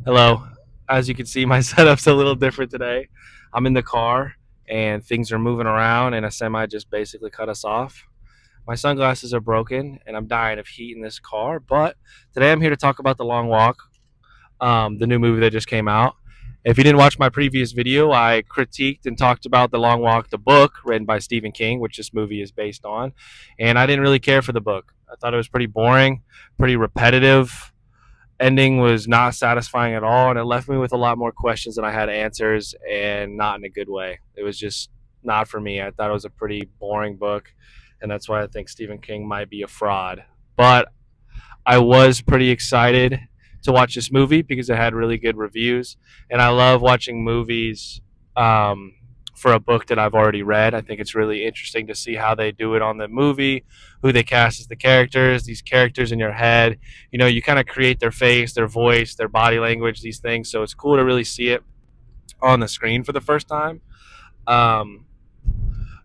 Hello. As you can see, my setup's a little different today. I'm in the car and things are moving around, and a semi just basically cut us off. My sunglasses are broken, and I'm dying of heat in this car. But today I'm here to talk about The Long Walk, the new movie that just came out. If you didn't watch my previous video, I critiqued and talked about The Long Walk, the book written by Stephen King, which this movie is based on. And I didn't really care for the book. I thought it was pretty boring, pretty repetitive. Ending was not satisfying at all, and it left me with a lot more questions than I had answers, and not in a good way. It was just not for me. I thought it was a pretty boring book, and that's why I think Stephen King might be a fraud. But I was pretty excited to watch this movie because it had really good reviews, and I love watching movies for a book that I've already read. I think it's really interesting to see how they do it on the movie, who they cast as the characters, these characters in your head. You know, you kind of create their face, their voice, their body language, these things. So it's cool to really see it on the screen for the first time. Um,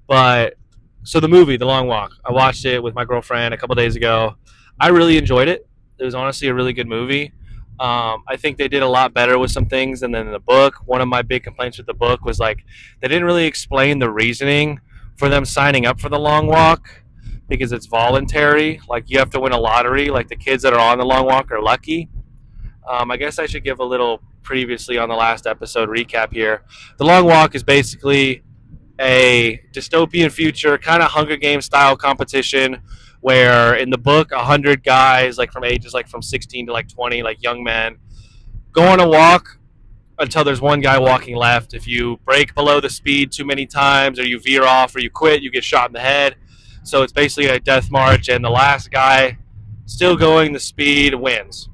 but so the movie, The Long Walk, I watched it with my girlfriend a couple days ago. I really enjoyed it. It was honestly a really good movie. I think they did a lot better with some things than in the book. One of my big complaints with the book was like they didn't really explain the reasoning for them signing up for the long walk because it's voluntary. Like you have to win a lottery. Like the kids that are on the long walk are lucky. I guess I should give a little previously on the last episode recap here. The long walk is basically a dystopian future, kind of Hunger Games style competition where in the book 100 guys like from ages like from 16 to like 20, like young men, go on a walk until there's one guy walking left. If you break below the speed too many times or you veer off or you quit, you get shot in the head. So it's basically a death march, and the last guy still going the speed wins.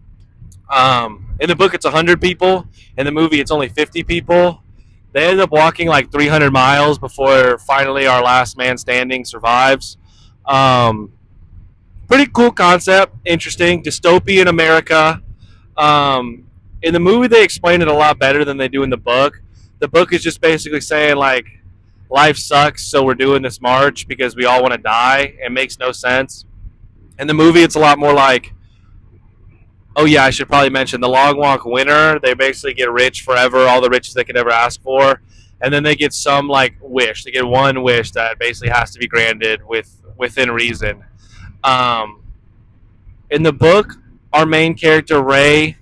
In the book it's 100 people. In the movie it's only 50 people. They end up walking like 300 miles before finally our last man standing survives. Um, Pretty cool concept, interesting, dystopian America. In the movie, they explain it a lot better than they do in the book. The book is just basically saying like life sucks, so we're doing this march because we all want to die. It makes no sense. In the movie, it's a lot more like, oh yeah, I should probably mention the long walk winner. They basically get rich forever, all the riches they could ever ask for, and then they get some like wish. They get one wish that basically has to be granted within reason. Um, in the book, our main character Ray,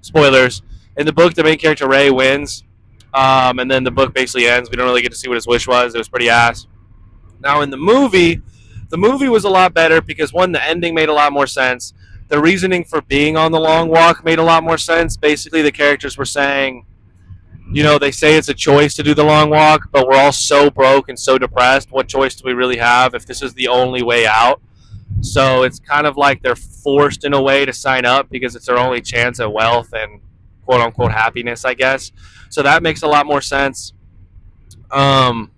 spoilers. In the book, the main character Ray wins, and then the book basically ends. We don't really get to see what his wish was. It was pretty ass. Now in the movie was a lot better because one, the ending made a lot more sense. The reasoning for being on the long walk made a lot more sense. Basically, the characters were saying, you know, they say it's a choice to do the long walk, but we're all so broke and so depressed. What choice do we really have if this is the only way out? So it's kind of like they're forced in a way to sign up because it's their only chance at wealth and quote unquote happiness, I guess. So that makes a lot more sense. Um,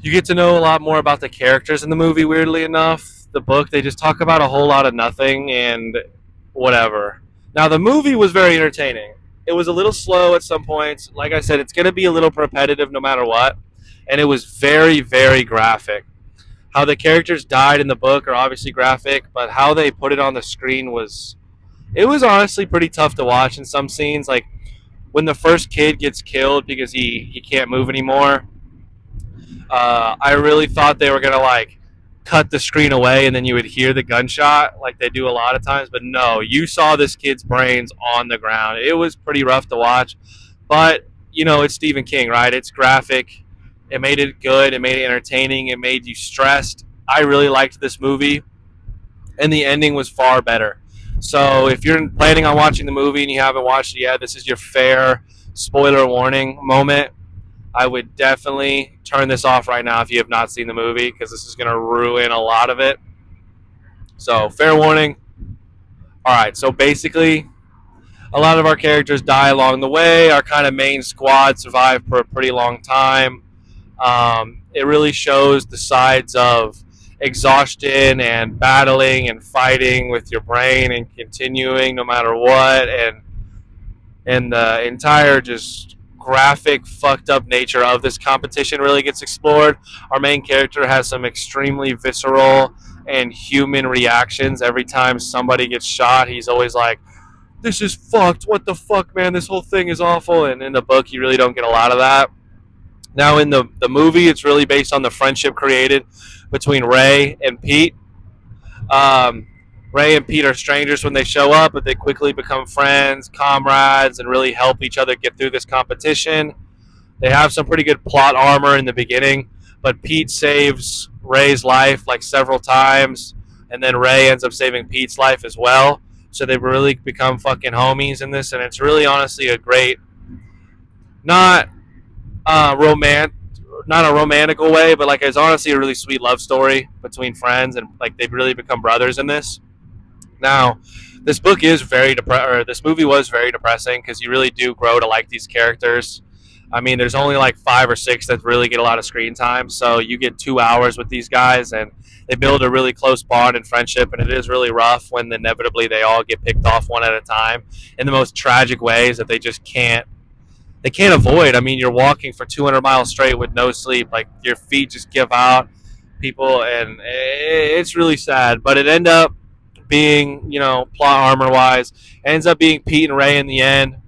you get to know a lot more about the characters in the movie, weirdly enough. The book, they just talk about a whole lot of nothing and whatever. Now, the movie was very entertaining. It was a little slow at some points. Like I said, it's going to be a little repetitive no matter what. And it was very, very graphic. How the characters died in the book are obviously graphic, but how they put it on the screen was it was honestly pretty tough to watch in some scenes. Like when the first kid gets killed because he can't move anymore. I really thought they were gonna like cut the screen away and then you would hear the gunshot like they do a lot of times, but no, you saw this kid's brains on the ground. It was pretty rough to watch, but you know it's Stephen King, right? It's graphic. It made it good. It made it entertaining. It made you stressed. I really liked this movie, and the ending was far better. So if you're planning on watching the movie and you haven't watched it yet, this is your fair spoiler warning moment. I would definitely turn this off right now if you have not seen the movie because this is going to ruin a lot of it. So fair warning. All right. So basically, a lot of our characters die along the way. Our kind of main squad survived for a pretty long time. It really shows the sides of exhaustion and battling and fighting with your brain and continuing no matter what, and the entire just graphic fucked up nature of this competition really gets explored. Our main character has some extremely visceral and human reactions every time somebody gets shot. He's always like, this is fucked. What the fuck, man? This whole thing is awful. And in the book, you really don't get a lot of that. Now, in the movie, it's really based on the friendship created between Ray and Pete. Um, Ray and Pete are strangers when they show up, but they quickly become friends, comrades, and really help each other get through this competition. They have some pretty good plot armor in the beginning, but Pete saves Ray's life like several times, and then Ray ends up saving Pete's life as well. So they really become fucking homies in this, and it's really honestly a great, not romance, not a romantical way, but like it's honestly a really sweet love story between friends, and like they really become brothers in this. Now, this book is or this movie was very depressing because you really do grow to like these characters. I mean, there's only like 5 or 6 that really get a lot of screen time, so you get 2 hours with these guys, and they build a really close bond and friendship. And it is really rough when inevitably they all get picked off one at a time in the most tragic ways that they can't avoid. I mean, you're walking for 200 miles straight with no sleep, like your feet just give out, people, and it's really sad. But it ended up being, plot armor wise, ends up being Pete and Ray in the end.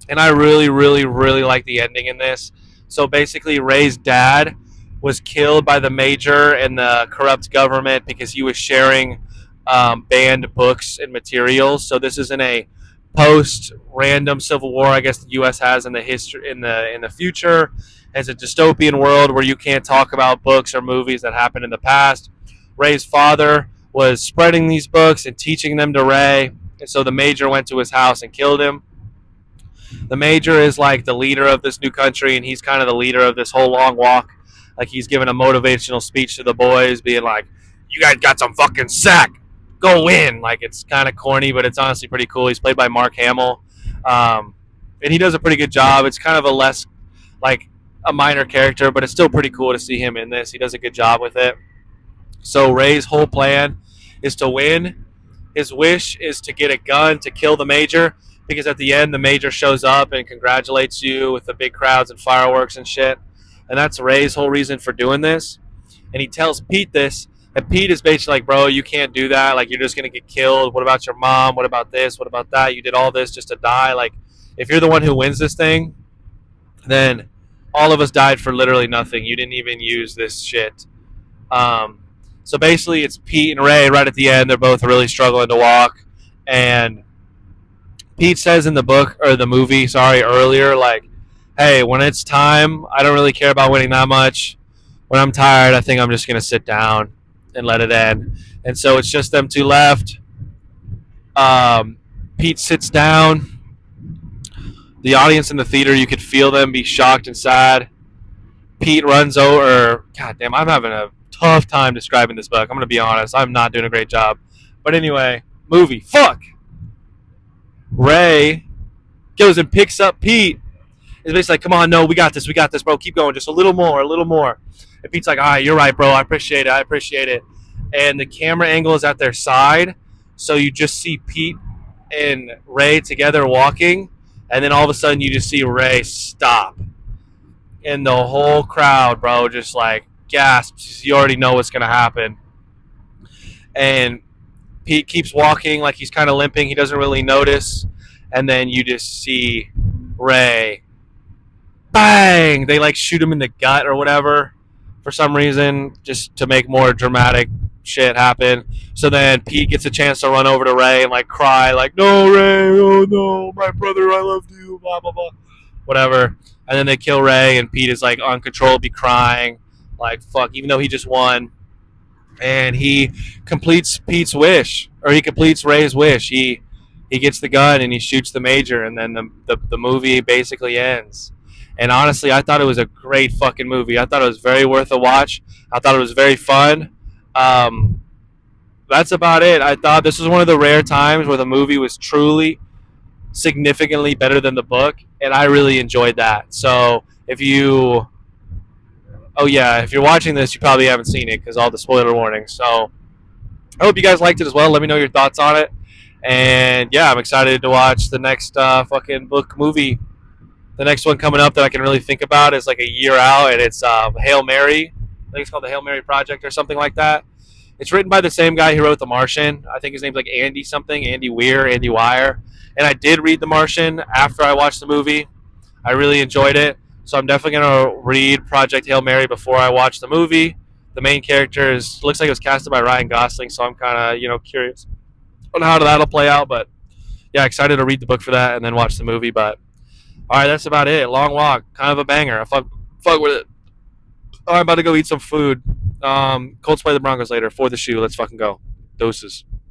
And I really, really, really like the ending in this. So basically, Ray's dad was killed by the major and the corrupt government because he was sharing banned books and materials. So this is in a post-random civil war, I guess the U.S. has in the history in the future. As a dystopian world where you can't talk about books or movies that happened in the past. Ray's father was spreading these books and teaching them to Ray, and so the major went to his house and killed him. The major is like the leader of this new country, and he's kind of the leader of this whole long walk. Like he's giving a motivational speech to the boys, being like, "You guys got some fucking sack. Go win!" Like it's kind of corny, but it's honestly pretty cool. He's played by Mark Hamill, and he does a pretty good job. It's kind of a less like a minor character, but it's still pretty cool to see him in this. He does a good job with it. So Ray's whole plan is to win. His wish is to get a gun to kill the major, because at the end the major shows up and congratulates you with the big crowds and fireworks and shit. And that's Ray's whole reason for doing this. And he tells Pete this, and Pete is basically like, "Bro, you can't do that. Like you're just gonna get killed. What about your mom? What about this? What about that? You did all this just to die. Like if you're the one who wins this thing, then all of us died for literally nothing. You didn't even use this shit." So basically, it's Pete and Ray right at the end. They're both really struggling to walk, and Pete says in the book or the movie, sorry, earlier, like, "Hey, when it's time, I don't really care about winning that much. When I'm tired, I think I'm just gonna sit down and let it end." And so it's just them two left. Pete sits down. The audience in the theater, you could feel them be shocked and sad. Pete runs over. God damn, I'm having a tough time describing this book. I'm going to be honest. I'm not doing a great job. But anyway, movie. Fuck! Ray goes and picks up Pete. It's basically like, "Come on, no, we got this, bro. Keep going. Just a little more, a little more." And Pete's like, "All right, you're right, bro. I appreciate it. And the camera angle is at their side. So you just see Pete and Ray together walking. And then all of a sudden you just see Ray stop. And the whole crowd, bro, just like gasps. You already know what's going to happen. And Pete keeps walking like he's kind of limping. He doesn't really notice. And then you just see Ray. Bang! They like shoot him in the gut or whatever for some reason, just to make more dramatic shit happen. So then Pete gets a chance to run over to Ray and like cry, like, "No, Ray, oh no, my brother, I love you, blah, blah, blah," whatever. And then they kill Ray, and Pete is like uncontrollably crying, like, fuck, even though he just won. And he completes Pete's wish, or he completes Ray's wish. He gets the gun and he shoots the major, and then the movie basically ends. And honestly, I thought it was a great fucking movie. I thought it was very worth a watch. I thought it was very fun. That's about it. I thought this was one of the rare times where the movie was truly significantly better than the book, and I really enjoyed that. So if you're watching this, you probably haven't seen it because all the spoiler warnings. So I hope you guys liked it as well. Let me know your thoughts on it. And yeah, I'm excited to watch the next fucking book movie. The next one coming up that I can really think about is like a year out, and it's Hail Mary. I think it's called the Hail Mary Project or something like that. It's written by the same guy who wrote The Martian. I think his name's like Andy something, Andy Weir, Andy Weir. And I did read The Martian after I watched the movie. I really enjoyed it. So I'm definitely gonna read Project Hail Mary before I watch the movie. The main character looks like it was casted by Ryan Gosling, so I'm kind of curious on how that'll play out. But yeah, excited to read the book for that and then watch the movie. But all right, that's about it. Long walk, kind of a banger. I fuck with it. All right, I'm about to go eat some food. Colts play the Broncos later. For the shoe, let's fucking go. Doses.